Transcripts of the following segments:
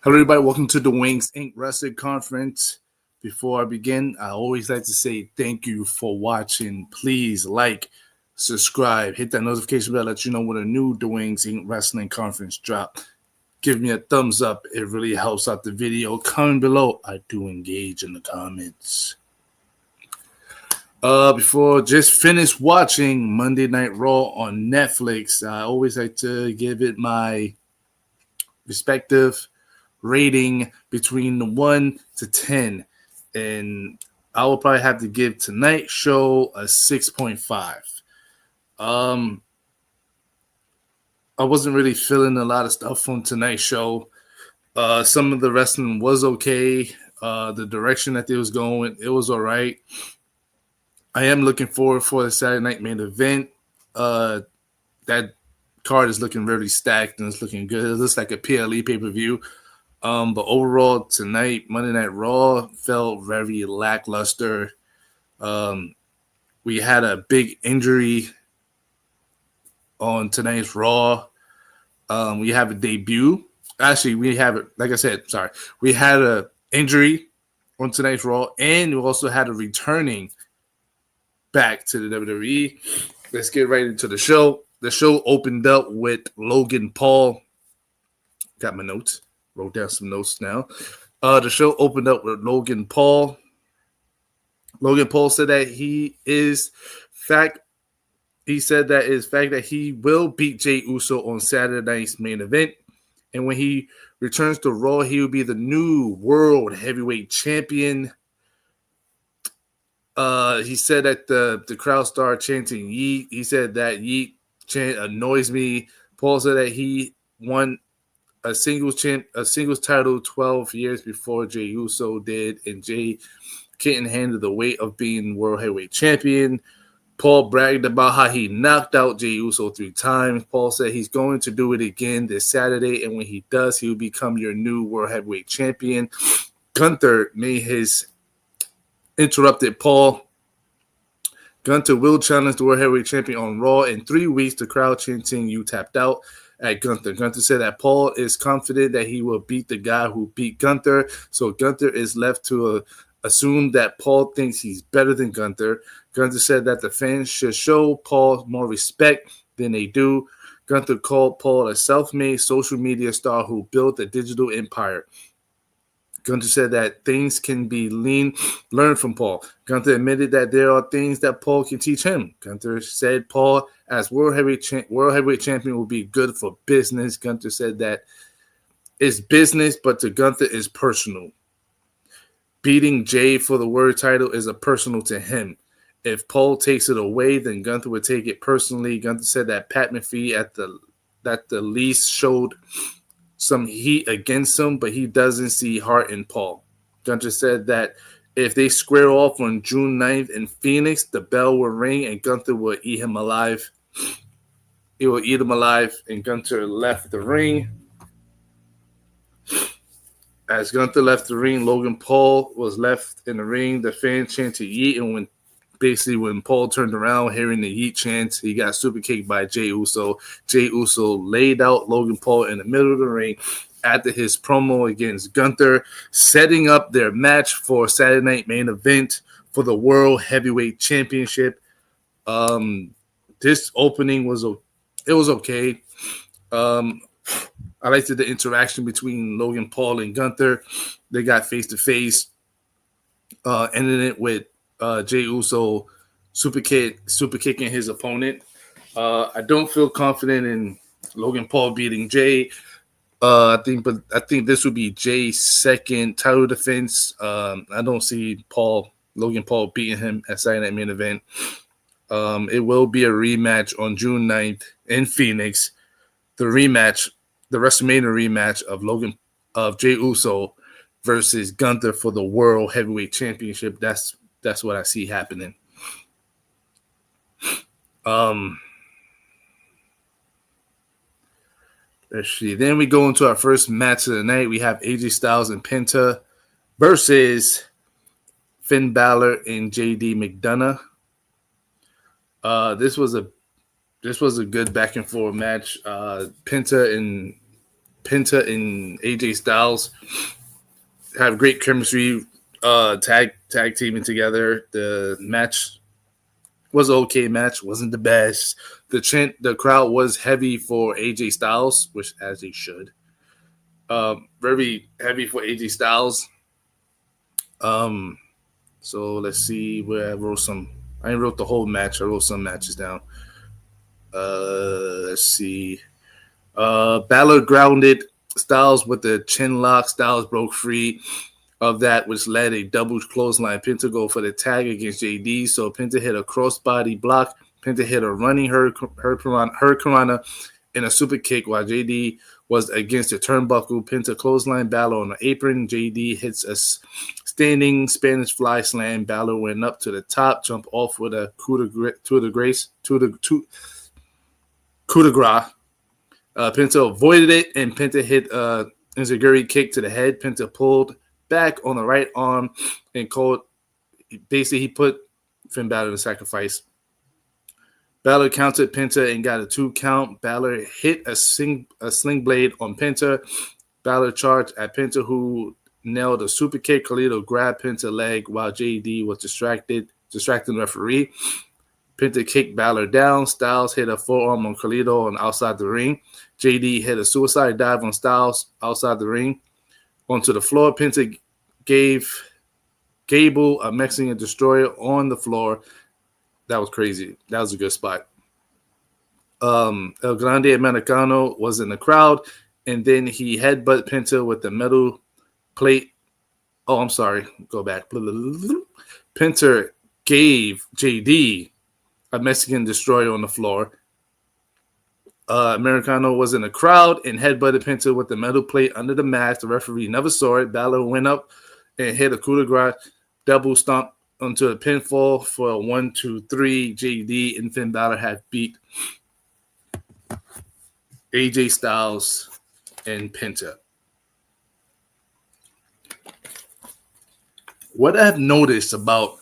Hello, everybody. Welcome to the Wings Inc. Wrestling Conference. Before I begin, I always like to say thank you for watching. Please like, subscribe, hit that notification bell, let you know when a new The Wings Inc. Wrestling Conference drop. Give me a thumbs up. It really helps out the video. Comment below. I do engage in the comments. Before just finished watching Monday Night Raw on Netflix, I always like to give it my respective rating between the 1 to 10. And I will probably have to give tonight's show a 6.5. I wasn't really feeling a lot of stuff from tonight's show. Some of the wrestling was okay. The direction that they was going, it was all right. I am looking forward for the Saturday night main event. That card is looking really stacked and it's looking good. It looks like a PLE pay-per-view. But overall, tonight, Monday Night Raw felt very lackluster. We had a big injury on tonight's Raw. We have a debut. Actually, we have it. Like I said, sorry. We had an injury on tonight's Raw, and we also had a returning back to the WWE. Let's get right into the show. The show opened up with Logan Paul. Got my notes. Wrote down some notes now. The show opened up with Logan Paul. Logan Paul said that he said that he will beat Jey Uso on Saturday night's main event. And when he returns to Raw, he will be the new world heavyweight champion. He said that the crowd started chanting Yeet. He said that Yeet chant annoys me. Paul said that he won a singles title 12 years before Jey Uso did, and Jey couldn't handle the weight of being world heavyweight champion. Paul bragged about how he knocked out Jey Uso 3 times. Paul said he's going to do it again this Saturday, and when he does, he will become your new world heavyweight champion. Gunther interrupted Paul. Gunther will challenge the world heavyweight champion on Raw in 3 weeks. The crowd chanting "You tapped out" at Gunther. Gunther said that Paul is confident that he will beat the guy who beat Gunther. So Gunther is left to assume that Paul thinks he's better than Gunther. Gunther said that the fans should show Paul more respect than they do. Gunther called Paul a self-made social media star who built a digital empire. Gunther said that things can be learned from Paul. Gunther admitted that there are things that Paul can teach him. Gunther said Paul, as world heavyweight champion, will be good for business. Gunther said that it's business, but to Gunther is personal. Beating Jey for the world title is a personal to him. If Paul takes it away, then Gunther would take it personally. Gunther said that Pat McAfee at the least showed some heat against him, but he doesn't see heart in Paul. Gunther said that if they square off on June 9th in Phoenix, the bell will ring and Gunther will eat him alive. He will eat him alive, and Gunther left the ring. As Gunther left the ring, Logan Paul was left in the ring. The fans chanted Yeet, and when Paul turned around, hearing the Yeet chants, he got super kicked by Jey Uso. Jey Uso laid out Logan Paul in the middle of the ring after his promo against Gunther, setting up their match for Saturday night main event for the World Heavyweight Championship. This opening was okay. I liked the interaction between Logan Paul and Gunther. They got face to face, ending it with Jey Uso super kicking his opponent. I don't feel confident in Logan Paul beating Jey. I think this would be Jey's second title defense. I don't see Logan Paul beating him at Saturday Night Main Event. It will be a rematch on June 9th in Phoenix. The WrestleMania rematch of Jey Uso versus Gunther for the World Heavyweight Championship. That's what I see happening. Let's see. Then we go into our first match of the night. We have AJ Styles and Penta versus Finn Balor and JD McDonough. This was a good back and forth match. Penta and Penta and AJ Styles have great chemistry, tag teaming together. The match was an okay match, wasn't the best. The crowd was heavy for AJ Styles, which as they should. Very heavy for AJ Styles. So let's see where I wrote some. I didn't wrote the whole match. I wrote some matches down. Let's see. Balor grounded Styles with the chin lock. Styles broke free of that, which led a double clothesline. Penta go for the tag against JD. So Penta hit a crossbody block. Penta hit a running Hurricanrana and a super kick while JD was against the turnbuckle. Penta clothesline Balor on the apron. JD hits a standing Spanish fly slam. Balor went up to the top, jumped off with a coup de grace. Penta avoided it, and Penta hit a enziguri kick to the head. Penta pulled back on the right arm and called. Basically, he put Finn Balor in a sacrifice. Balor countered Penta and got a 2 count. Balor hit a sling blade on Penta. Balor charged at Penta, who nailed a super kick. Carlito grabbed Penta's leg while JD was distracting the referee. Penta kicked Balor down. Styles hit a forearm on Carlito on outside the ring. JD hit a suicide dive on Styles outside the ring. Onto the floor, Penta gave Gable a Mexican destroyer on the floor. That was crazy. That was a good spot. El Grande Americano was in the crowd, and then he headbutt Penta with the metal plate. Oh, I'm sorry. Go back. Penta gave JD a Mexican destroyer on the floor. Americano was in the crowd and headbutted Penta with the metal plate under the mask. The referee never saw it. Balor went up and hit a coup de grace double stomp onto a pinfall for a 1-2-3. JD and Finn Balor have beat AJ Styles and Penta. What I've noticed about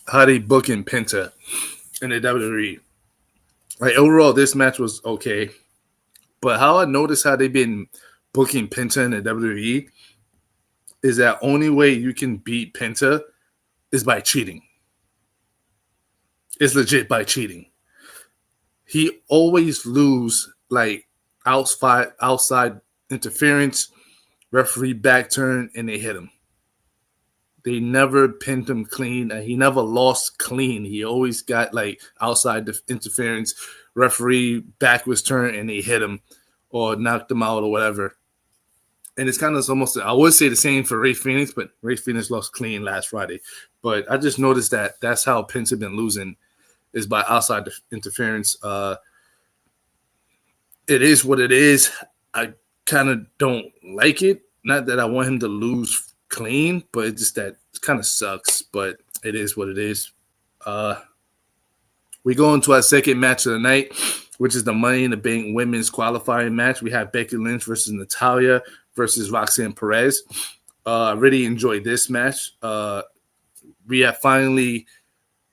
how they booking Penta in the WWE, like overall, this match was okay, but how I noticed how they've been booking Penta in the WWE is that only way you can beat Penta is by cheating. It's legit by cheating. He always lose like outside interference, referee back turn, and they hit him. They never pinned him clean. He never lost clean. He always got like outside interference, referee backwards turn, and they hit him or knocked him out or whatever. And it's kind of almost, I would say the same for Rey Fenix, but Rey Fenix lost clean last Friday. But I just noticed that that's how Penta been losing, is by outside interference. It is what it is. I kind of don't like it. Not that I want him to lose clean, but it's just that it kind of sucks. But it is what it is. We go into our second match of the night, which is the Money in the Bank women's qualifying match. We have Becky Lynch versus Natalya versus Roxanne Perez. I really enjoyed this match. We have finally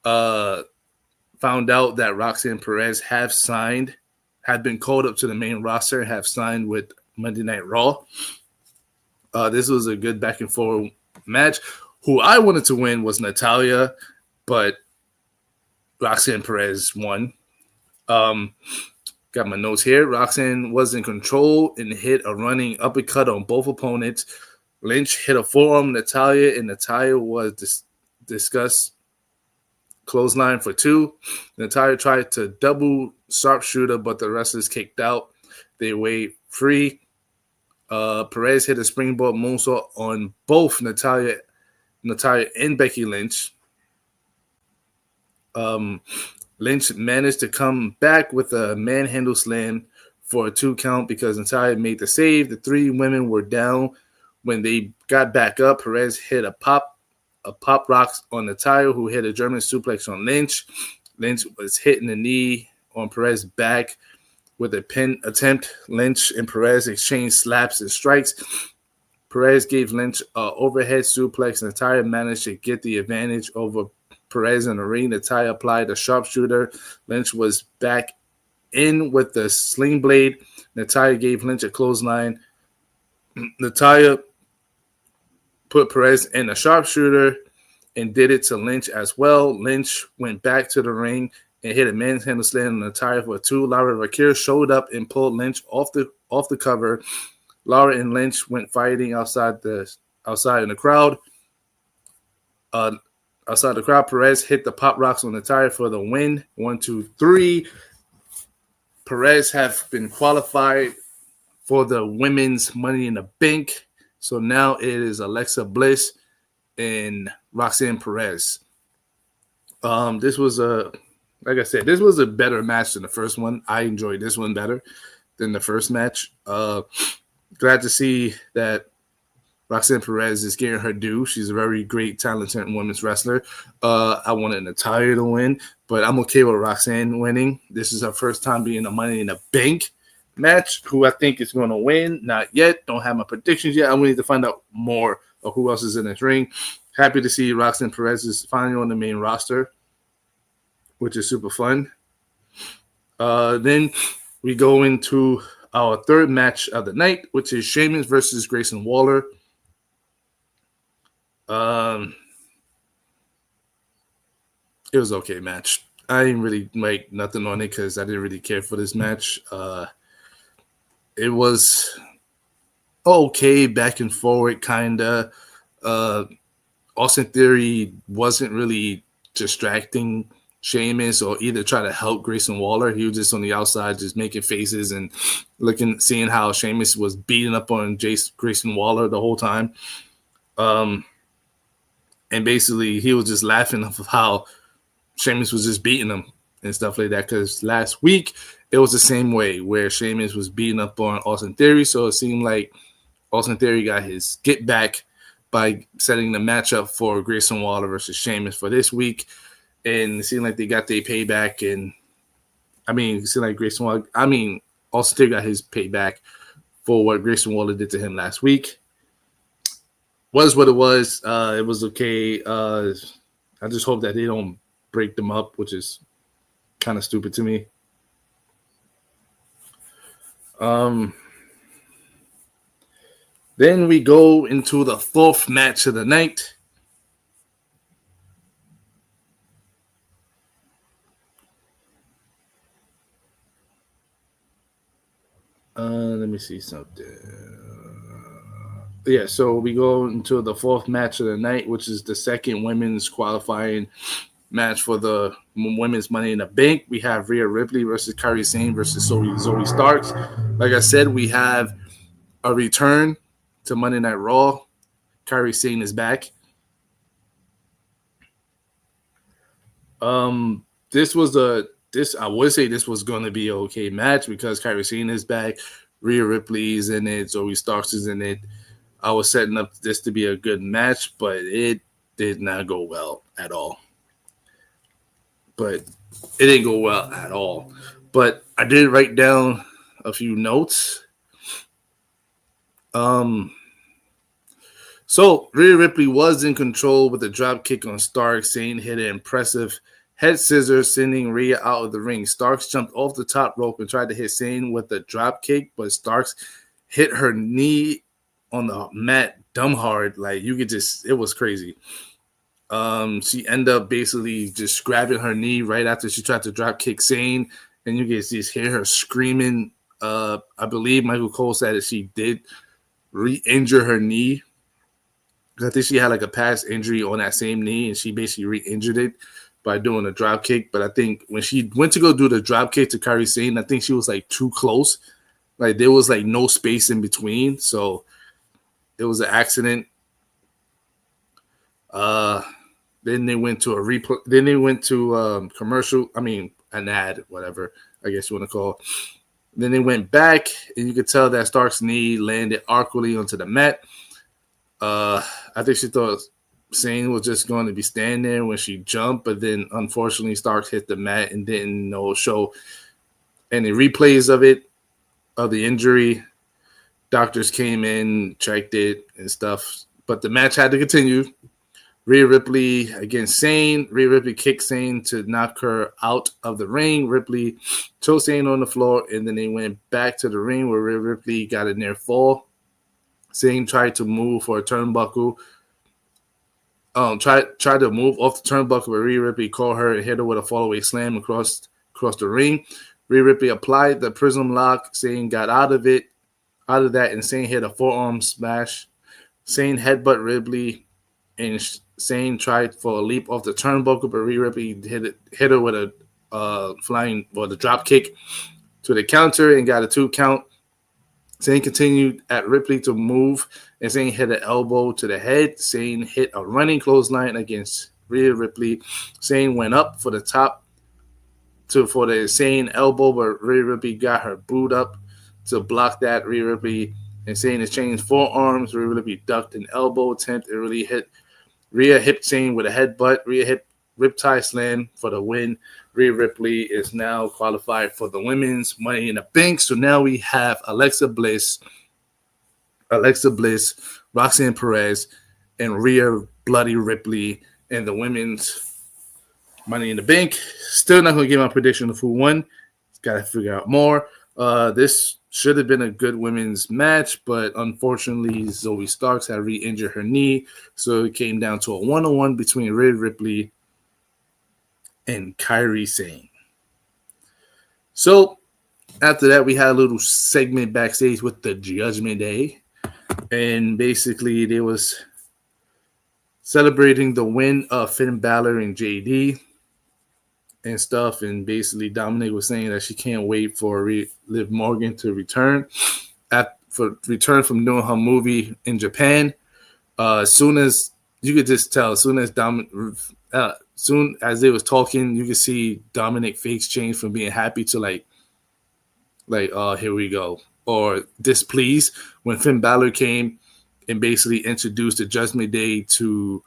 found out that Roxanne Perez had been called up to the main roster, have signed with Monday Night Raw. This was a good back and forth match. Who I wanted to win was Natalya, but Roxanne Perez won. Got my notes here. Roxanne was in control and hit a running uppercut on both opponents. Lynch hit a forearm on Natalya, and Natalya was discussed clothesline for 2. Natalya tried to double sharpshooter, but the wrestlers kicked out. They waved free. Perez hit a springboard moonsault on both Natalya and Becky Lynch. Lynch managed to come back with a manhandle slam for a 2 count because Natalya made the save. The 3 women were down. When they got back up, Perez hit a pop rock on Natalya, who hit a German suplex on Lynch. Lynch was hitting the knee on Perez's back with a pin attempt. Lynch and Perez exchanged slaps and strikes. Perez gave Lynch an overhead suplex. Natalya managed to get the advantage over Perez in the ring. Natalya applied a sharpshooter. Lynch was back in with the sling blade. Natalya gave Lynch a clothesline. Natalya put Perez in a sharpshooter and did it to Lynch as well. Lynch went back to the ring and hit a manhandle slam on Natalya for 2. Laura Vakir showed up and pulled Lynch off the cover. Laura and Lynch went fighting outside in the crowd. Outside the crowd, Perez hit the pop rocks on Natalya for the win. 1, 2, 3. Perez have been qualified for the women's Money in the Bank. So now it is Alexa Bliss and Roxanne Perez. This was like I said, this was a better match than the first one. I enjoyed this one better than the first match. Glad to see that Roxanne Perez is getting her due. She's a very great, talented women's wrestler. I wanted Natalya to win, but I'm okay with Roxanne winning. This is her first time being a Money in the Bank match. Who I think is going to win? Not yet. Don't have my predictions yet. I need to find out more of who else is in this ring. Happy to see Roxanne Perez is finally on the main roster, which is super fun. Then we go into our third match of the night, which is Sheamus versus Grayson Waller. It was okay match. I didn't really make nothing on it because I didn't really care for this match. It was okay, back and forward, kind of. Austin Theory wasn't really distracting Sheamus or either try to help Grayson Waller. He was just on the outside, just making faces and seeing how Sheamus was beating up on Grayson Waller the whole time. And basically, he was just laughing off of how Sheamus was just beating him and stuff like that. Because last week, it was the same way where Sheamus was beating up on Austin Theory. So it seemed like Austin Theory got his get back by setting the matchup for Grayson Waller versus Sheamus for this week. And it seemed like they got their payback. And it seemed like Austin Theory got his payback for what Grayson Waller did to him last week. Was what it was. It was okay. I just hope that they don't break them up, which is kind of stupid to me. Then we go into the fourth match of the night. Let me see something. Yeah, so we go into the fourth match of the night, which is the second women's qualifying match for the women's Money in the Bank. We have Rhea Ripley versus Kairi Sane versus Zoe Starks. Like I said, we have a return to Monday Night Raw. Kairi Sane is back. I would say this was going to be an okay match because Kairi Sane is back. Rhea Ripley is in it. Zoe Starks is in it. I was setting up this to be a good match, but it did not go well at all. But I did write down a few notes. So Rhea Ripley was in control with a drop kick on Starks. Sane hit an impressive head scissors, sending Rhea out of the ring. Starks jumped off the top rope and tried to hit Sane with a drop kick, but Starks hit her knee on the mat dumb hard. It was crazy. She ended up basically just grabbing her knee right after she tried to drop kick Sane, and you can just hear her screaming. I believe Michael Cole said that she did re-injure her knee. I think she had a past injury on that same knee, and she basically re-injured it by doing a drop kick. But I think when she went to go do the drop kick to Kairi Sane, I think she was too close. There was no space in between, so it was an accident. Then they went to a replay. Then they went to commercial. An ad, whatever I guess you want to call it. Then they went back, and you could tell that Stark's knee landed awkwardly onto the mat. I think she thought Sane was just going to be standing there when she jumped, but then unfortunately Starks hit the mat and didn't show any replays of the injury. Doctors came in, checked it and stuff, but the match had to continue. Rhea Ripley against Sane. Rhea Ripley kicked Sane to knock her out of the ring. Ripley chose Sane on the floor, and then they went back to the ring where Rhea Ripley got a near fall. Sane tried to move for a turnbuckle. Tried to move off the turnbuckle, but Rhea Ripley caught her and hit her with a fallaway slam across the ring. Rhea Ripley applied the prism lock. Sane got out of that, and Sane hit a forearm smash. Sane headbutt Ripley, and Sane tried for a leap off the turnbuckle, but Rhea Ripley hit her with a the drop kick to the counter and got a 2 count. Sane continued at Ripley to move, and Sane hit an elbow to the head. Sane hit a running clothesline against Rhea Ripley. Sane went up for the top for the Sane elbow, but Rhea Ripley got her boot up to block that. Rhea Ripley and Sane exchanged forearms. Rhea Ripley ducked an elbow attempt. It really hit. Rhea hit Sane with a headbutt. Rhea hit Riptide Slam for the win. Rhea Ripley is now qualified for the women's Money in the Bank. So now we have Alexa Bliss, Roxanne Perez, and Rhea Bloody Ripley in the women's Money in the Bank. Still not going to give my prediction of who won. Got to figure out more. This should have been a good women's match, but unfortunately, Zoe Starks had re-injured her knee. So it came down to a 1-on-1 between Rhea Ripley and Kairi Sane. So after that, we had a little segment backstage with the Judgment Day. And basically, they was celebrating the win of Finn Balor and JD and stuff. And basically, Dominic was saying that she can't wait for Liv Morgan to return from doing her movie in Japan. Soon as you could just tell, soon as they was talking, you could see Dominic face change from being happy to like, here we go, or displeased when Finn Balor came and basically introduced the Judgment Day to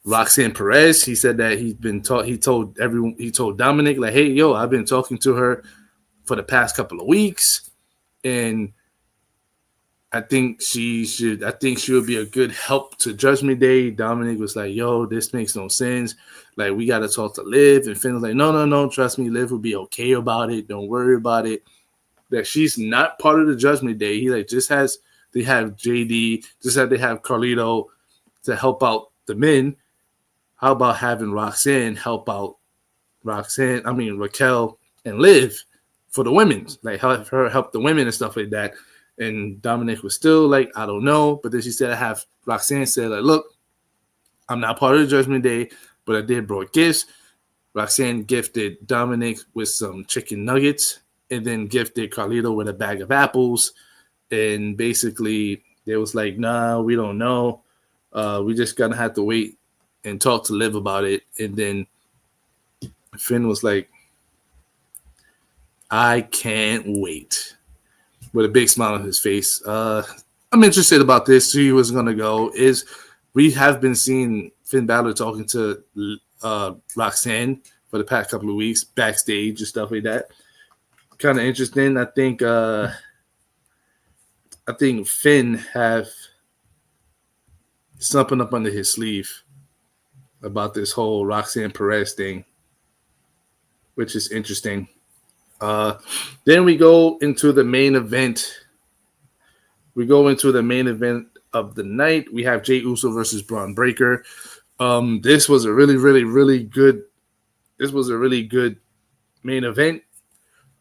Roxanne Perez. He said that he told Dominic, like, hey, yo, I've been talking to her for the past couple of weeks, and I think she would be a good help to Judgment Day. Dominic was like, yo, this makes no sense. Like, we got to talk to Liv. And Finn was like, no, trust me, Liv will be okay about it. Don't worry about it. That she's not part of the Judgment Day. He like they have JD, just like they have Carlito to help out the men. How about having Roxanne help out Raquel and Liv for the women? Like, help the women and stuff like that. And Dominic was still like, I don't know. But then she said, Roxanne said, like, look, I'm not part of the Judgment Day, but I did brought gifts. Roxanne gifted Dominic with some chicken nuggets and then gifted Carlito with a bag of apples. And basically, they was like, nah, we don't know. We just going to have to wait and talk to Liv about it. And then Finn was like, I can't wait. With a big smile on his face. I'm interested about this. See who's going to go. We have been seeing Finn Balor talking to Roxanne for the past couple of weeks, backstage and stuff like that. Kind of interesting. I think Finn have something up under his sleeve about this whole Roxanne Perez thing, which is interesting. Then we go into the main event. We go into the main event of the night. We have Jey Uso versus Braun Breaker. This was a really, really, really good. This was a really good main event.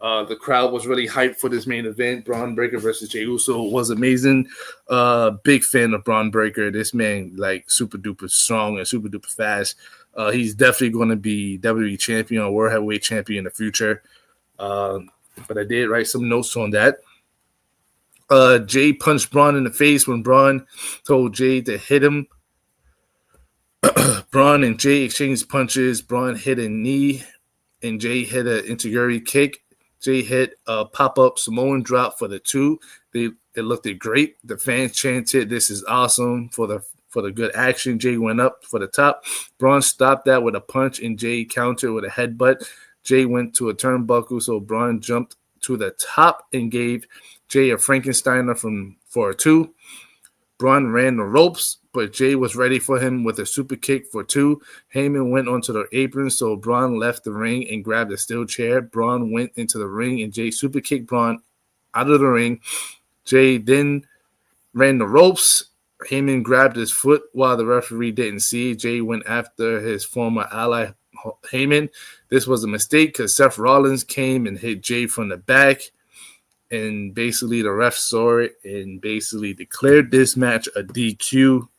The crowd was really hyped for this main event. Braun Breaker versus Jey Uso was amazing. Big fan of Braun Breaker. This man, like, super duper strong and super duper fast. He's definitely going to be WWE champion or World Heavyweight champion in the future. But I did write some notes on that. Jay punched Braun in the face when Braun told Jay to hit him. Braun and Jay exchanged punches. Braun hit a knee, and Jay hit an enziguri kick. Jay hit a pop-up Samoan drop for the 2. It looked great. The fans chanted, "This is awesome" for the good action. Jay went up for the top. Braun stopped that with a punch, and Jay countered with a headbutt. Jay went to a turnbuckle, so Braun jumped to the top and gave Jay a Frankensteiner for a 2. Braun ran the ropes. but Jay was ready for him with a super kick for 2. Heyman went onto the apron, so Braun left the ring and grabbed a steel chair. Braun went into the ring, and Jay super kicked Braun out of the ring. Jay then ran the ropes. Heyman grabbed his foot while the referee didn't see. Jay went after his former ally, Heyman. This was a mistake because Seth Rollins came and hit Jay from the back. And basically the ref saw it and basically declared this match a DQ.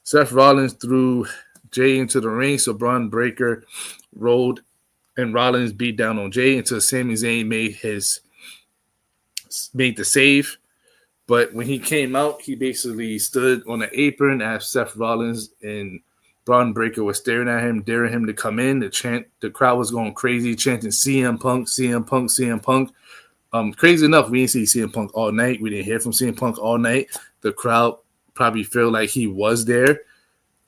Seth Rollins threw Jay into the ring, so Braun Breaker rolled and Rollins beat down on Jay until Sami Zayn made the save. But when he came out, he basically stood on the apron as Seth Rollins and Braun Breaker was staring at him, daring him to come in. The crowd was going crazy, chanting CM Punk, CM Punk, CM Punk. Crazy enough, we didn't see CM Punk all night. We didn't hear from CM Punk all night. The crowd probably felt like he was there.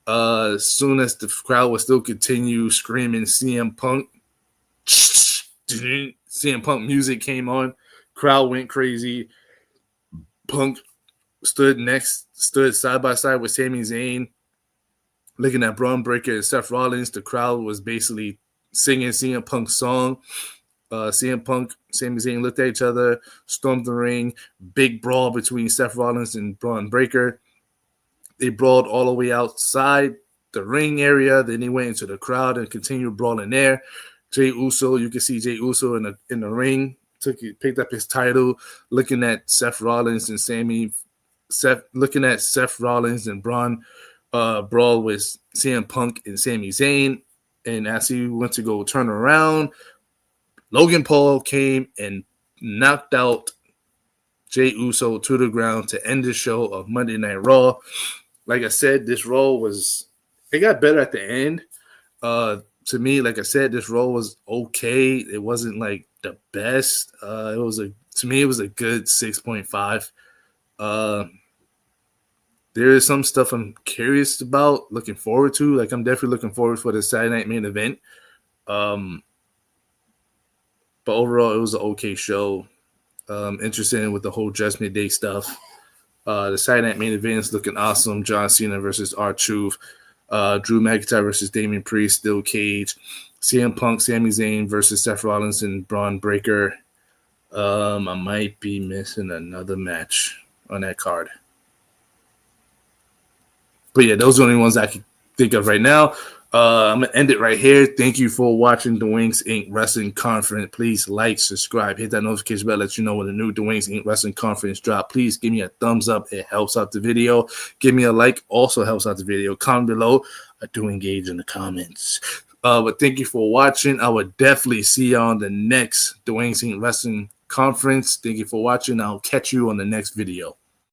As soon as the crowd would still continue screaming CM Punk, CM Punk music came on. Crowd went crazy. Punk stood side by side with Sami Zayn, looking at Braun Breaker and Seth Rollins. The crowd was basically singing CM Punk's song. CM Punk, Sami Zayn looked at each other, stormed the ring. Big brawl between Seth Rollins and Braun Breaker. They brawled all the way outside the ring area. Then they went into the crowd and continued brawling there. Jey Uso, you can see Jey Uso in the ring. Picked up his title, looking at Seth Rollins and Seth Rollins and Braun brawl with CM Punk and Sami Zayn. And as he went to go turn around, Logan Paul came and knocked out Jey Uso to the ground to end the show of Monday Night Raw. Like I said, this Raw it got better at the end. To me, like I said, this Raw was okay. It wasn't like the best. To me, it was a good 6.5. There is some stuff I'm curious about, looking forward to. Like, I'm definitely looking forward for the Saturday Night Main Event. But overall, it was an okay show. Interested with the whole Judgment Day stuff. The Saturday Night Main Event is looking awesome. John Cena versus R-Truth. Drew McIntyre versus Damian Priest, Steel Cage. CM Punk, Sami Zayn versus Seth Rollins and Braun Breaker. I might be missing another match on that card. But yeah, those are the only ones I can think of right now. I'm going to end it right here. Thank you for watching the Wings Inc. Wrestling Conference. Please like, subscribe, hit that notification bell, let you know when the new The Wings Inc. Wrestling Conference drop. Please give me a thumbs up. It helps out the video. Give me a like. Also helps out the video. Comment below. I do engage in the comments. But thank you for watching. I will definitely see you on the next The Wings Inc. Wrestling Conference. Thank you for watching. I'll catch you on the next video.